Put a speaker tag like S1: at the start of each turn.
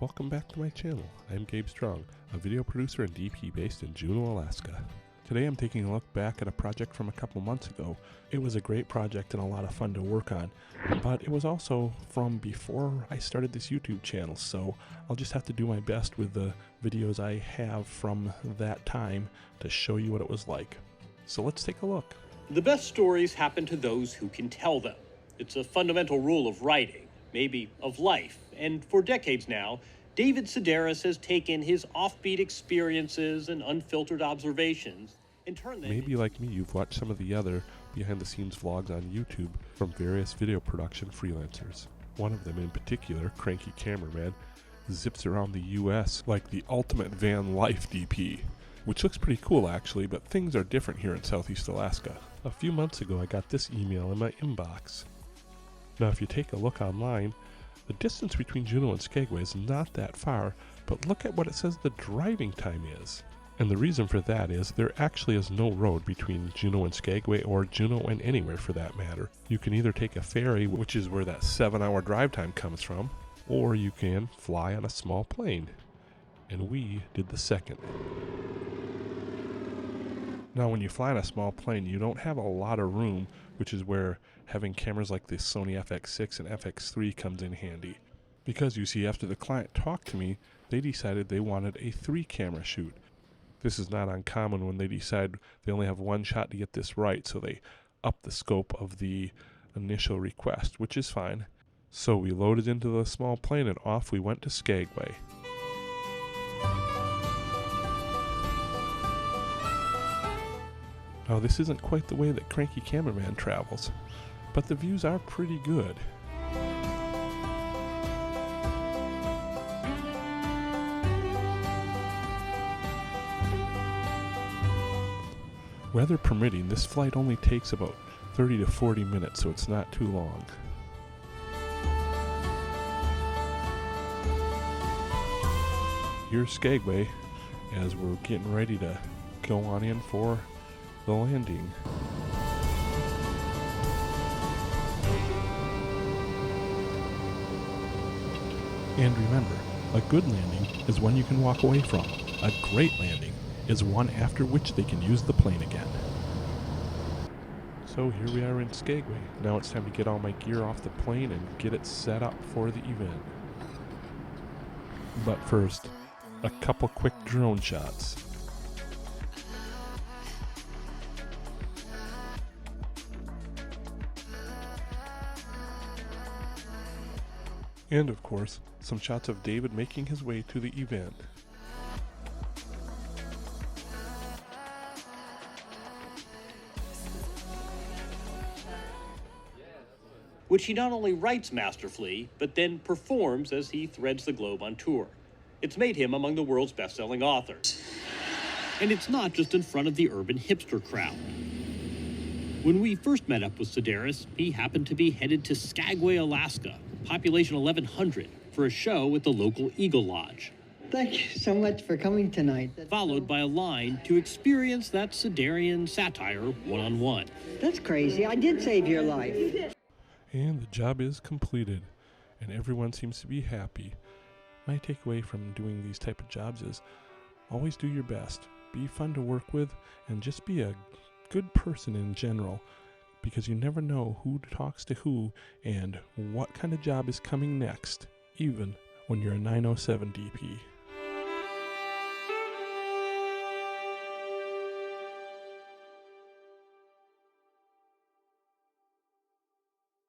S1: Welcome back to my channel. I'm Gabe Strong, a video producer and DP based in Juneau, Alaska. Today I'm taking a look back at a project from a couple months ago. It was a great project and a lot of fun to work on, but it was also from before I started this YouTube channel, so I'll just have to do my best with the videos I have from that time to show you what it was like. So let's take a look.
S2: The best stories happen to those who can tell them. It's a fundamental rule of writing, maybe of life, and for decades now, David Sedaris has taken his offbeat experiences and unfiltered observations and turned them
S1: Maybe like me, you've watched some of the other behind-the-scenes vlogs on YouTube from various video production freelancers. One of them in particular, Cranky Cameraman, zips around the US like the ultimate van life DP, which looks pretty cool actually, but things are different here in Southeast Alaska. A few months ago I got this email in my inbox. Now if you take a look online, the distance between Juneau and Skagway is not that far, but look at what it says the driving time is. And the reason for that is there actually is no road between Juneau and Skagway, or Juneau and anywhere for that matter. You can either take a ferry, which is where that 7-hour drive time comes from, or you can fly on a small plane. And we did the second. Now when you fly on a small plane, you don't have a lot of room, which is where having cameras like the Sony FX6 and FX3 comes in handy. Because you see, after the client talked to me, they decided they wanted a 3-camera shoot. This is not uncommon when they decide they only have one shot to get this right, so they up the scope of the initial request, which is fine. So we loaded into the small plane and off we went to Skagway. Now this isn't quite the way that Cranky Cameraman travels, but the views are pretty good. Weather permitting, this flight only takes about 30 to 40 minutes, so it's not too long. Here's Skagway as we're getting ready to go on in for the landing. And remember, a good landing is one you can walk away from. A great landing is one after which they can use the plane again. So here we are in Skagway. Now it's time to get all my gear off the plane and get it set up for the event. But first, a couple quick drone shots. And of course, some shots of David making his way to the event.
S2: which he not only writes masterfully, but then performs as he threads the globe on tour. It's made him among the world's best-selling authors. And it's not just in front of the urban hipster crowd. When we first met up with Sedaris, he happened to be headed to Skagway, Alaska, population 1,100, for a show at the local Eagle Lodge.
S3: Thank you so much for coming tonight.
S2: Followed by a line to experience that Sedarian satire one-on-one.
S3: That's crazy. I did save your life.
S1: And the job is completed, and everyone seems to be happy. My takeaway from doing these type of jobs is always do your best, be fun to work with, and just be a good person in general, because you never know who talks to who and what kind of job is coming next, even when you're a 907 DP.